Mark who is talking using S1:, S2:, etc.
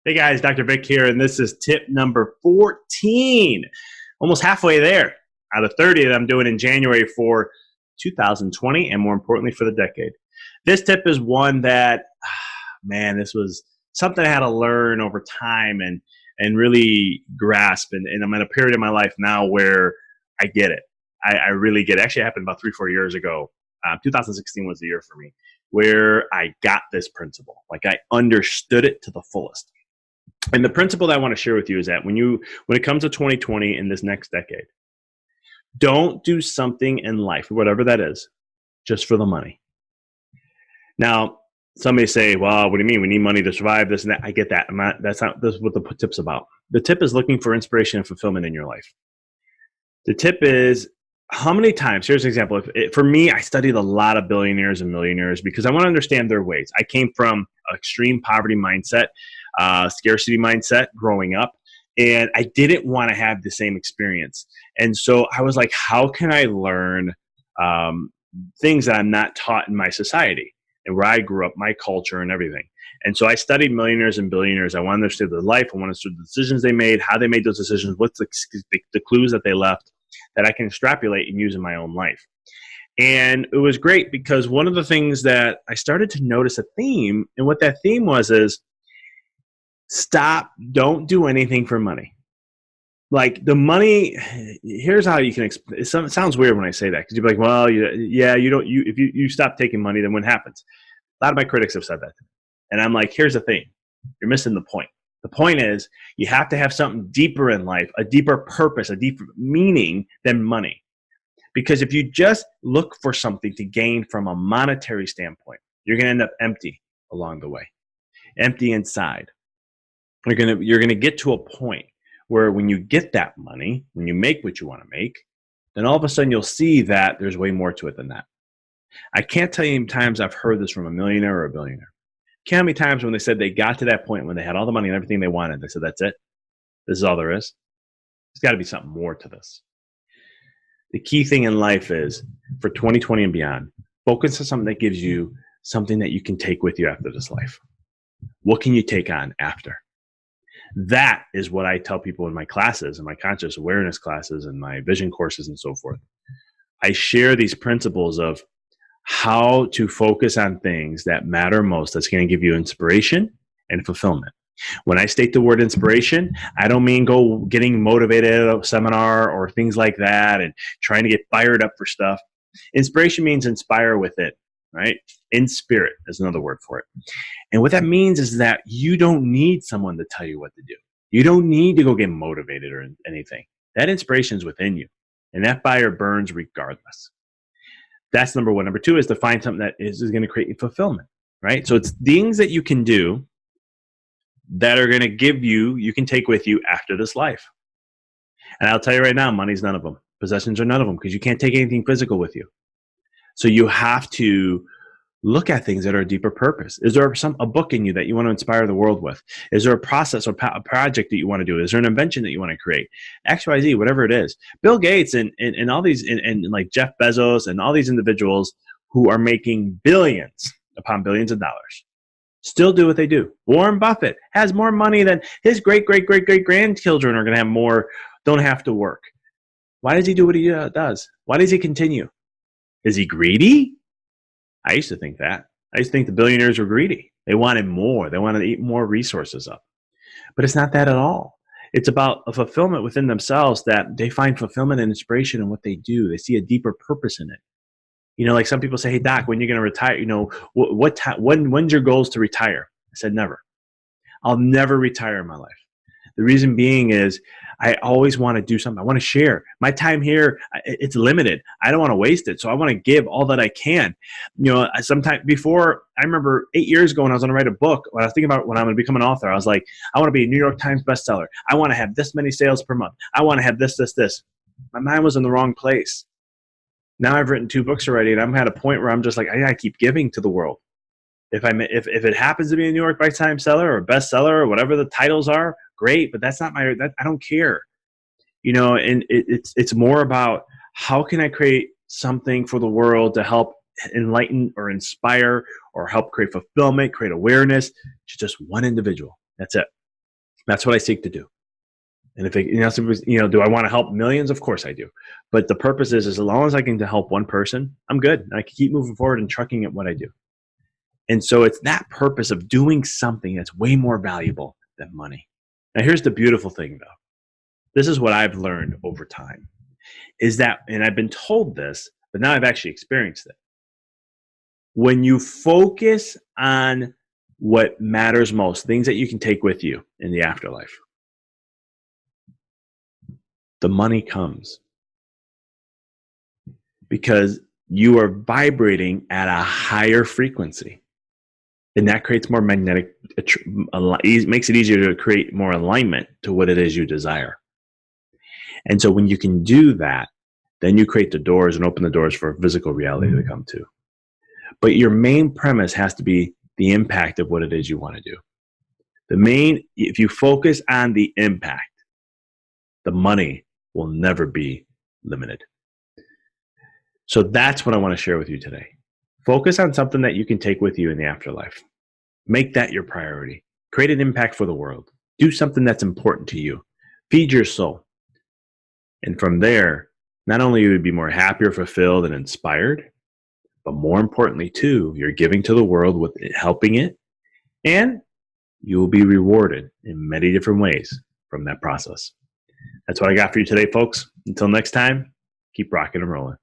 S1: Hey guys, Dr. Vic here, and this is tip number 14. Almost halfway there out of 30 that I'm doing in January for 2020, and more importantly for the decade. This tip is one that, man, this was something I had to learn over time and really grasp. And I'm in a period in my life now where I get it. I really get it. Actually, it happened about 3-4 years ago. 2016 was the year for me where I got this principle. Like I understood it to the fullest. And the principle that I want to share with you is that when it comes to 2020 in this next decade, don't do something in life, whatever that is, just for the money. Now, some may say, well, what do you mean? We need money to survive, this and that. I get that. That's what the tip's about. The tip is looking for inspiration and fulfillment in your life. The tip is, how many times, here's an example. For me, I studied a lot of billionaires and millionaires because I want to understand their ways. I came from an extreme poverty mindset, scarcity mindset growing up, and I didn't want to have the same experience. And so I was like, how can I learn things that I'm not taught in my society and where I grew up, my culture and everything. And so I studied millionaires and billionaires. I want to understand their life. I want to understand the decisions they made, how they made those decisions, what's the clues that they left that I can extrapolate and use in my own life. And it was great because one of the things that I started to notice a theme, and what that theme was is, don't do anything for money. Like the money, here's how you can explain. It sounds weird when I say that because you're like, well, if you stop taking money, then what happens? A lot of my critics have said that to me. And I'm like, here's the thing. You're missing the point. The point is you have to have something deeper in life, a deeper purpose, a deeper meaning than money. Because if you just look for something to gain from a monetary standpoint, you're going to end up empty along the way, empty inside. You're gonna get to a point where when you get that money, when you make what you want to make, then all of a sudden you'll see that there's way more to it than that. I can't tell you how many times I've heard this from a millionaire or a billionaire. Can't how many times when they said they got to that point when they had all the money and everything they wanted, they said, that's it. This is all there is. There's got to be something more to this. The key thing in life is for 2020 and beyond, focus on something that gives you something that you can take with you after this life. What can you take on after? That is what I tell people in my classes, in my conscious awareness classes and my vision courses and so forth. I share these principles of how to focus on things that matter most, that's going to give you inspiration and fulfillment. When I state the word inspiration, I don't mean go getting motivated at a seminar or things like that and trying to get fired up for stuff. Inspiration means inspire with it, right? In spirit is another word for it. And what that means is that you don't need someone to tell you what to do. You don't need to go get motivated or anything. That inspiration is within you. And that fire burns regardless. That's number one. Number two is to find something that is going to create fulfillment, right? So it's things that you can do that are going to give you can take with you after this life. And I'll tell you right now, money's none of them. Possessions are none of them because you can't take anything physical with you. So you have to look at things that are a deeper purpose. Is there a book in you that you want to inspire the world with? Is there a process or a project that you want to do? Is there an invention that you want to create? XYZ, whatever it is. Bill Gates and all these, and like Jeff Bezos and all these individuals who are making billions upon billions of dollars still do what they do. Warren Buffett has more money than his great-great-great-great-grandchildren are going to have more, don't have to work. Why does he do what he does? Why does he continue? Is he greedy? I used to think that. I used to think the billionaires were greedy. They wanted more. They wanted to eat more resources up. But it's not that at all. It's about a fulfillment within themselves that they find fulfillment and inspiration in what they do. They see a deeper purpose in it. You know, like some people say, hey, Doc, when are you going to retire? You know, when's your goals to retire? I said, never. I'll never retire in my life. The reason being is I always want to do something. I want to share. My time here, it's limited. I don't want to waste it. So I want to give all that I can. You know, sometime before, I remember 8 years ago when I was going to write a book, when I was thinking about when I'm going to become an author, I was like, I want to be a New York Times bestseller. I want to have this many sales per month. I want to have this. My mind was in the wrong place. Now I've written 2 books already, and I'm at a point where I'm just like, I got to keep giving to the world. If it happens to be a New York Times seller or bestseller or whatever the titles are, great. But that's not I don't care. You know, and it's more about how can I create something for the world to help enlighten or inspire or help create fulfillment, create awareness to just one individual. That's it. That's what I seek to do. And if it, do I want to help millions? Of course I do. But the purpose is as long as I can help one person, I'm good. I can keep moving forward and trucking at what I do. And so it's that purpose of doing something that's way more valuable than money. Now, here's the beautiful thing, though. This is what I've learned over time is that, and I've been told this, but now I've actually experienced it. When you focus on what matters most, things that you can take with you in the afterlife, the money comes because you are vibrating at a higher frequency. And that creates more magnetic, makes it easier to create more alignment to what it is you desire. And so when you can do that, then you create the doors and open the doors for physical reality to come to. But your main premise has to be the impact of what it is you want to do. If you focus on the impact, the money will never be limited. So that's what I want to share with you today. Focus on something that you can take with you in the afterlife. Make that your priority. Create an impact for the world. Do something that's important to you. Feed your soul. And from there, not only will you be more happier, fulfilled, and inspired, but more importantly, too, you're giving to the world with helping it, and you will be rewarded in many different ways from that process. That's what I got for you today, folks. Until next time, keep rocking and rolling.